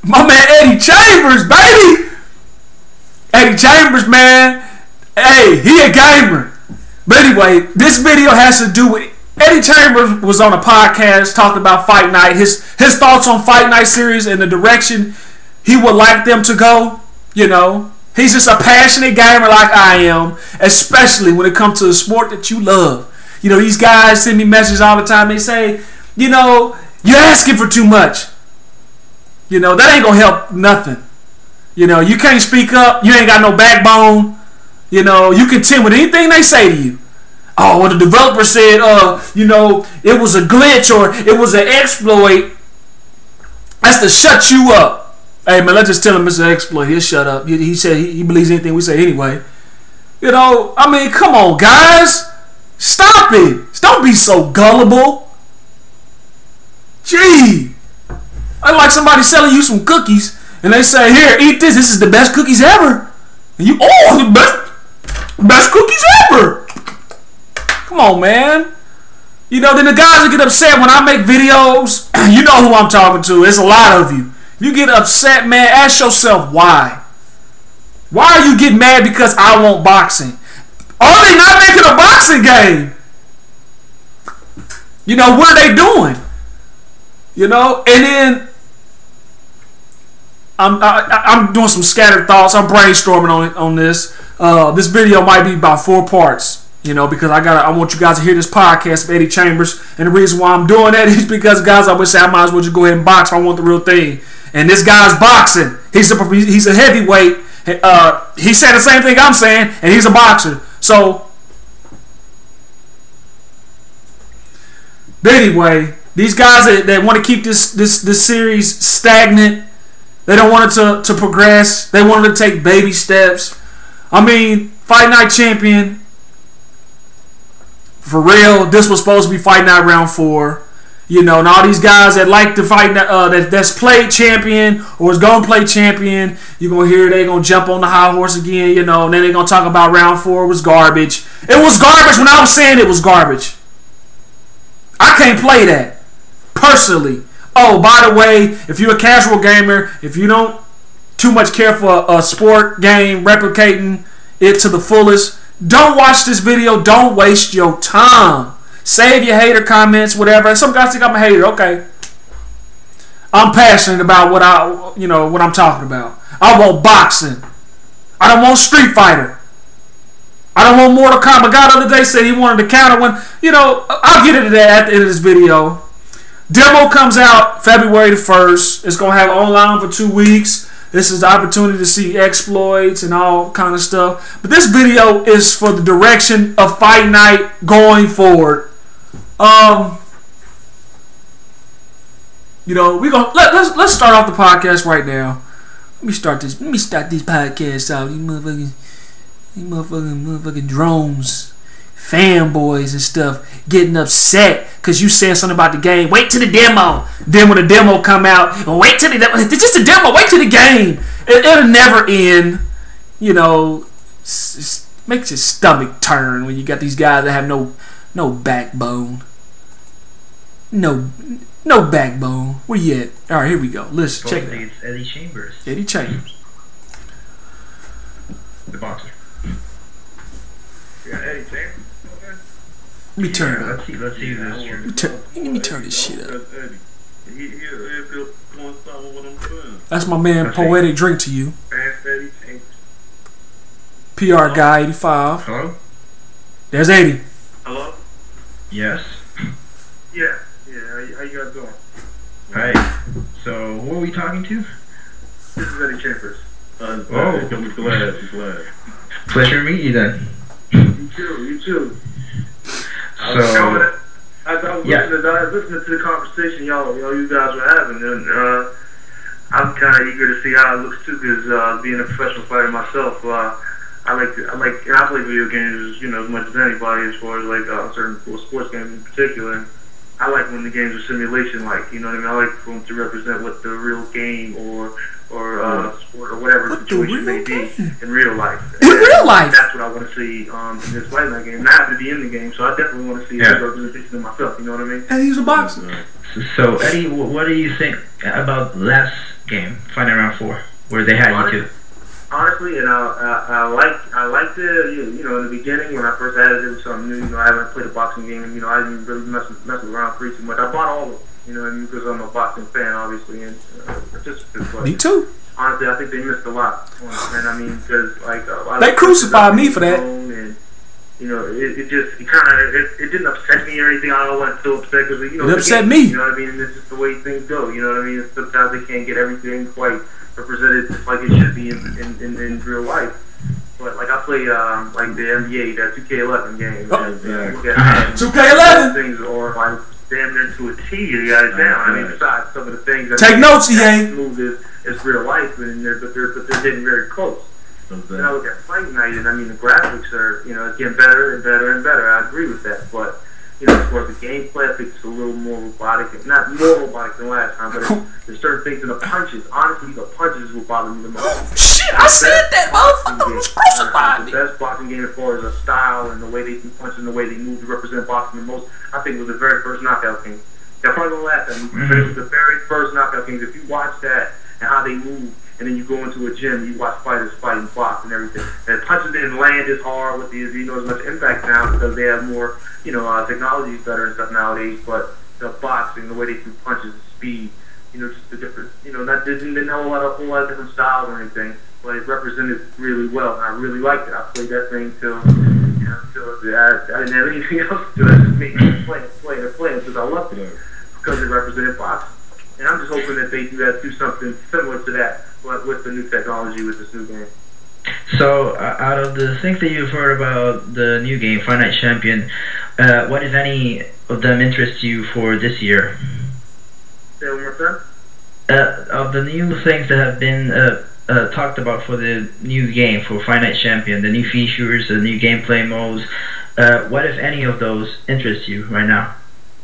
My man Eddie Chambers, baby. Eddie Chambers, man. Hey, he a gamer. But anyway, this video has to do with Eddie Chambers was on a podcast talking about Fight Night. His thoughts on Fight Night series and the direction he would like them to go. You know, he's just a passionate gamer like I am, especially when it comes to a sport that you love. You know, these guys send me messages all the time. They say, you know, you're asking for too much. You know, that ain't gonna help nothing. You know, you can't speak up. You ain't got no backbone. You know, you contend with anything they say to you. Oh, well, the developer said, you know, it was a glitch or it was an exploit. That's to shut you up. Hey, man, let's just tell him it's an exploit. He'll shut up. He said he believes anything we say anyway. You know, I mean, come on, guys. Stop it. Don't be so gullible. Gee. I like somebody selling you some cookies and they say, here, eat this. This is the best cookies ever. And you, oh, the best cookies ever. Come on, man. You know, then the guys that get upset when I make videos, you know who I'm talking to. It's a lot of you. If you get upset, man, ask yourself why. Why are you getting mad because I want boxing? Are they not making a boxing game? You know, what are they doing? You know, and then I'm doing some scattered thoughts. I'm brainstorming on this. This video might be about 4 parts. You know, because I want you guys to hear this podcast of Eddie Chambers, and the reason why I'm doing that is because, guys, I would say I might as well just go ahead and box if I want the real thing. And this guy's boxing. He's a heavyweight. He's saying the same thing I'm saying, and he's a boxer. So, but anyway, these guys that want to keep this series stagnant, they don't want it to progress. They want it to take baby steps. I mean, Fight Night champion. For real, this was supposed to be Fight Night round 4. You know, and all these guys that like to fight, that's played champion or is going to play champion, you're going to hear they're going to jump on the high horse again, you know, and then they're going to talk about round 4 was garbage. It was garbage when I was saying it was garbage. I can't play that, personally. Oh, by the way, if you're a casual gamer, if you don't too much care for a sport game, replicating it to the fullest, don't watch this video. Don't waste your time. Save your hater comments, whatever. Some guys think I'm a hater. Okay. I'm passionate about what I'm talking about. I want boxing. I don't want Street Fighter. I don't want Mortal Kombat. God the other day said he wanted to counter one. You know, I'll get into that at the end of this video. Demo comes out February the 1st. It's going to have online for 2 weeks. This is the opportunity to see exploits and all kind of stuff. But this video is for the direction of Fight Night going forward. You know, let's start off the podcast right now. Let me start this podcast out. These motherfucking drones, fanboys and stuff getting upset because you said something about the game. Wait till the demo. Then when the demo come out, wait till the demo. It's just a demo. Wait till the game. It'll never end. You know, it makes your stomach turn when you got these guys that have no backbone. No backbone. Where you at? All right, here we go. Listen, check it out. It's Eddie Chambers. Eddie Chambers. The boxer. Yeah, Eddie Chambers. Let me turn it up. Let's see this. Let me turn this shit up. That's my man, Poetic Drink to you. PR Guy 85. Hello? There's 80. Hello? Yes. Yeah. How you guys doing? Hi. So, who are we talking to? This is Eddie Chambers. I'm glad. Pleasure to meet you then. You too. So, as I was listening to the conversation you guys were having, and I'm kind of eager to see how it looks too, because being a professional fighter myself, and I play video games, as much as anybody, as far as certain sports games in particular. I like when the games are simulation-like, you know what I mean? I like for them to represent what the real game or sport or whatever the situation may be in real life. In real life? That's what I want to see in this Fight Night game. And I have to be in the game, so I definitely want to see a representation of myself, you know what I mean? And he's a boxer. So Eddie, what do you think about last game, Fight Night Round 4, where they had you two? Honestly, and I like the you know, in the beginning when I first added it was something new. You know, I haven't played a boxing game. You know, I didn't really mess around too much. I bought all of them. You know, and because I'm a boxing fan, obviously, and participant. But Me too. honestly, I think they missed a lot. And I mean, because like They crucified me for that. And, you know, it didn't upset me or anything. I don't want to feel upset because you know It upset game, me. You know what I mean? And it's just the way things go. You know what I mean? Sometimes they can't get everything quite represented just like it should be in real life. But like I play like the NBA, that 2K11 game. Oh. And look at 2K11. things are like damn near to a T. You got it down. I mean, besides some of the things that Take notes, EA. smooth as real life, and but they're getting very close. Then I look at Fight Night, and I mean the graphics are, you know, it's getting better and better and better. I agree with that, but you know, as far as the gameplay, I think it's a little more robotic, not more robotic than last time, but there's certain things in the punches. Honestly, the punches will bother me the most. Shit, I said that, motherfucker was crucified me. The best boxing game as far as a style and the way they can punch and the way they move to represent boxing the most, I think was the very first Knockout King. Now, probably the last time, but it was the very first Knockout Kings. If you watch that and how they move, and then you go into a gym, you watch fighters fight and box and everything. And punches didn't land as hard with you know, as much impact now because they have more, you know, technology is better and stuff nowadays. But the boxing, the way they do punches, the speed, you know, just the different, you know, didn't have a whole lot of different styles or anything, but it represented really well. And I really liked it. I played that thing till, you know, I didn't have anything else to do. I just made it playing because I loved it because it represented boxing. And I'm just hoping that they do something similar to that, but with the new technology, with this new game. So, out of the things that you've heard about the new game, Fight Night Champion, what, if any, of them interest you for this year? Say one more time? Of the new things that have been talked about for the new game, for Fight Night Champion, the new features, the new gameplay modes, what, if any, of those interest you right now?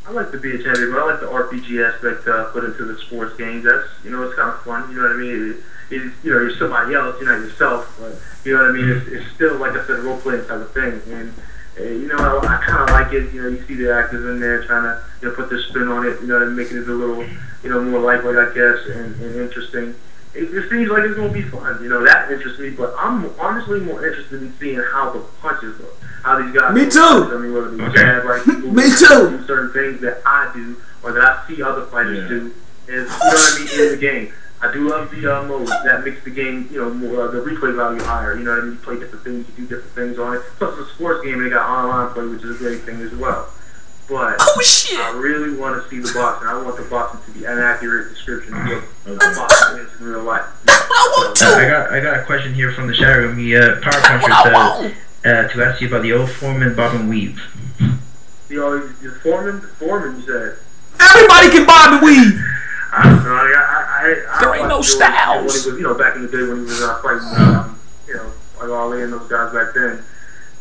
I like to be a champion, but I like the RPG aspect put into the sports games. That's, you know, it's kind of fun. You know what I mean? You know, you're somebody else. You're not yourself. But you know what I mean? It's still, like I said, a role playing type of thing. And you know, I kind of like it. You know, you see the actors in there trying to, you know, put their spin on it. You know, and making it a little, you know, more lightweight, I guess, and interesting. It seems like it's going to be fun. You know, that interests me. But I'm honestly more interested in seeing how the punches look. How these guys. Me too. I mean, whether they jab, like Me too. do certain things that I do or that I see other fighters do, is, you know what I mean, in the game. I do love the modes that makes the game, you know, more the replay value higher. You know what I mean? You play different things, you do different things on it. Plus, it's a sports game and they got online play, which is a great thing as well. But I really want to see the boxing. I want the boxing to be an accurate description of what boxing is in real life. I got a question here from the chat room. Power Puncher says to ask you about the old Foreman bob and weave. The Foreman, you said. Everybody can bob and weave. I don't know. There ain't no styles. When he was, you know, back in the day when he was fighting, you know, like Ali and those guys back then.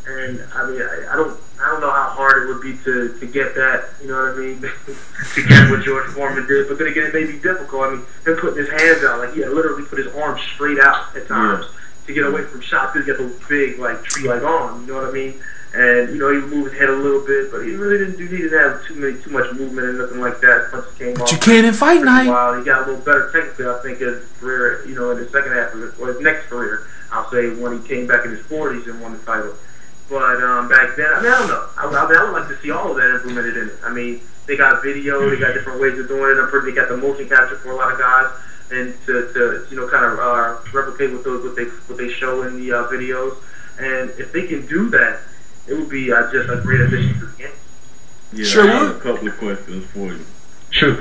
And I mean, I don't know how hard it would be to get that, you know what I mean, to get what George Foreman did. But then again, it may be difficult. I mean, him putting his hands out, like he had literally put his arms straight out at times to get away from shots to get those big, like tree-like arms. You know what I mean? And you know, he would move his head a little bit, but he really didn't have too much movement and nothing like that. Punches came off. You can't in Fight Night. While he got a little better technically, I think, as his career, you know, in the second half of it, or his next career, I'll say, when he came back in his 40s and won the title. But back then, I mean, I don't know. I would like to see all of that implemented in it. I mean, they got video, they got different ways of doing it. I'm pretty, they got the motion capture for a lot of guys, and to you know, kind of replicate what they show in the videos. And if they can do that, it would be just a great addition to the game. Yeah, sure I would. have a couple of questions for you. Sure.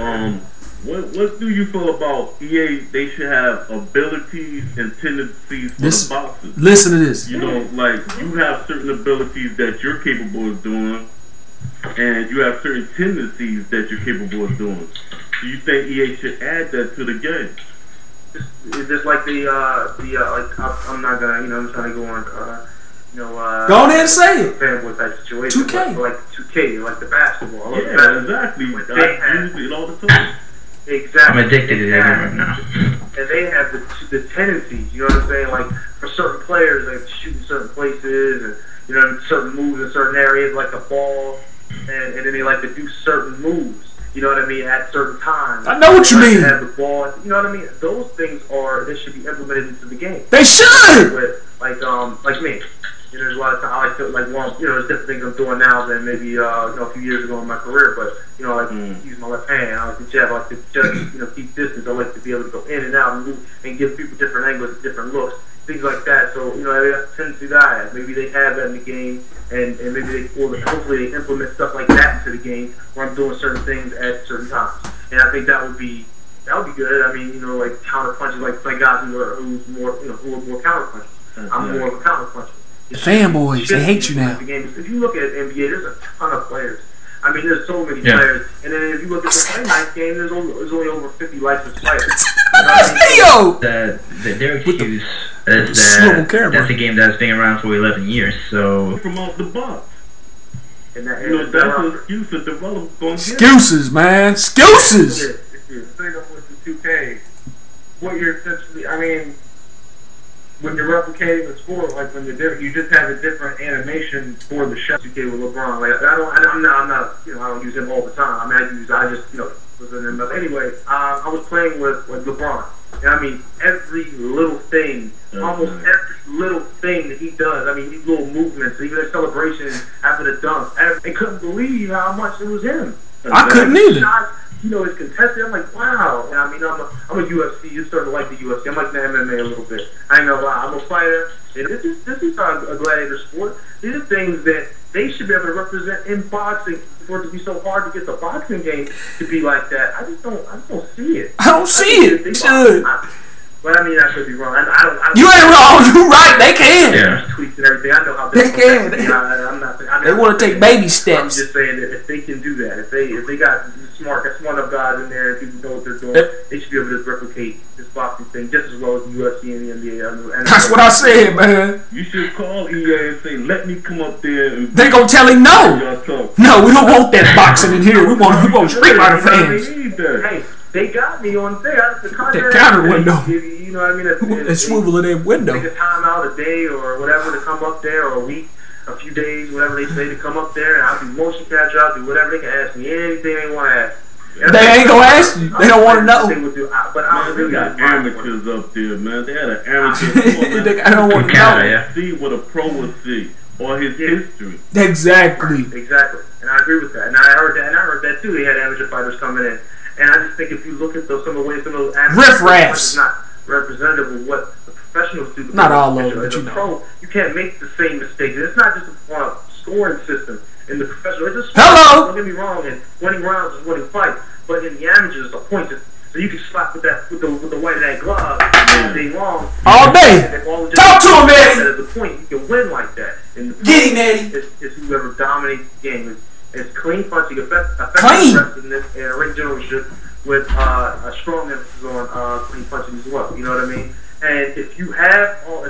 What do you feel about EA? They should have abilities and tendencies for the boxers. Listen to this. You know, like you have certain abilities that you're capable of doing, and you have certain tendencies that you're capable of doing. Do you think EA should add that to the game? It's just like like I'm not gonna, you know, I'm trying to go on. You know, go ahead and say it. Fanboy type situation. 2K. Like 2K, like the basketball. I love Yeah, basketball. exactly. I use it all the time. Exactly. I'm addicted to that right now. And they have the tendencies, you know what I'm saying? Like, for certain players, like shoot in certain places, and, you know, certain moves in certain areas, like the ball, and then they like to do certain moves. You know what I mean? At certain times. I know what you mean. Have the ball. You know what I mean? Those things they should be implemented into the game. They should. With, like me. You know, there's a lot of times I like to there's different things I'm doing now than maybe a few years ago in my career. But I like to use my left hand. I like to jab. I like to just keep distance. I like to be able to go in and out and move and give people different angles, different looks, things like that. So that's a tendency that I have. Maybe they have that in the game, and maybe hopefully they implement stuff like that into the game where I'm doing certain things at certain times. And I think that would be good. I mean, like counter punches, like guys who are more counter punches. I'm more of a counter puncher. The fanboys, they hate you now. If you look at NBA, there's a ton of players. I mean, there's so many players. And then if you look at the Friday night game, there's only over 50 licensed players. Yo! Their excuse is that's a game that's been around for 11 years. So from off the box. And that's an excuse that developers don't get. Excuses, man. Excuses! If you're straight up with the 2K, what you're essentially, I mean, when you're replicating the sport, like when you just have a different animation for the shot. 2K with LeBron, like I'm not, I don't use him all the time. I mean, I just was in him. But anyway, I was playing with LeBron, and I mean every little thing, almost every little thing that he does. I mean these little movements, even their celebrations after the dunk. I couldn't believe how much it was him. I couldn't either. It's contested. I'm like, wow. And I mean, I'm a UFC. You're starting to like the UFC. I'm like the MMA a little bit. I ain't gonna lie. I'm a fighter. And this is not a gladiator sport. These are things that they should be able to represent in boxing. For it to be so hard to get the boxing game to be like that, I just don't see it. I don't see it. They should. But I mean, I could be wrong. I don't you ain't wrong. You right. They can. Yeah. Tweets and everything. I know how they can. They want to take baby steps. I'm just saying that if they can do that, if they got smart enough guys in there and people know what they're doing, they should be able to replicate this boxing thing just as well as the UFC and the NBA. That's what I said, man. You should call EA and say, "Let me come up there." And they gonna tell him no. No, we don't want that boxing in here. We want Street Fighter fans. Hey, they got me on there. The counter window. You know what I mean? They swivel in that window. Take a time out, a day or whatever to come up there, or a week, a few days, whatever they say to come up there, and I'll do motion capture, I'll do whatever. They can ask me anything they want to ask. They ain't gonna ask you. They don't want to know. But I really got amateurs up there, man. They had an amateur. I don't want to know. See what a pro would see or his history. Exactly. Exactly. And I agree with that. And I heard that too. They had amateur fighters coming in. And I just think if you look at some of the ways some of those amateurs, it's not representative of what the professionals do. Not all of them, as a pro, you can't make the same mistakes. And it's not just a scoring system in the professional. It's a sport. Hello. Don't get me wrong. And winning rounds is winning fights. But in the amateurs, it's a point system. So you can slap with the white of that glove all day long. All day. Talk to him, man. At the point, you can win like that. Get him, Eddie. It's whoever dominates the game. It's clean punching, effective aggressiveness, and a ring generalship with a strong emphasis on clean punching as well. You know what I mean? And if you have all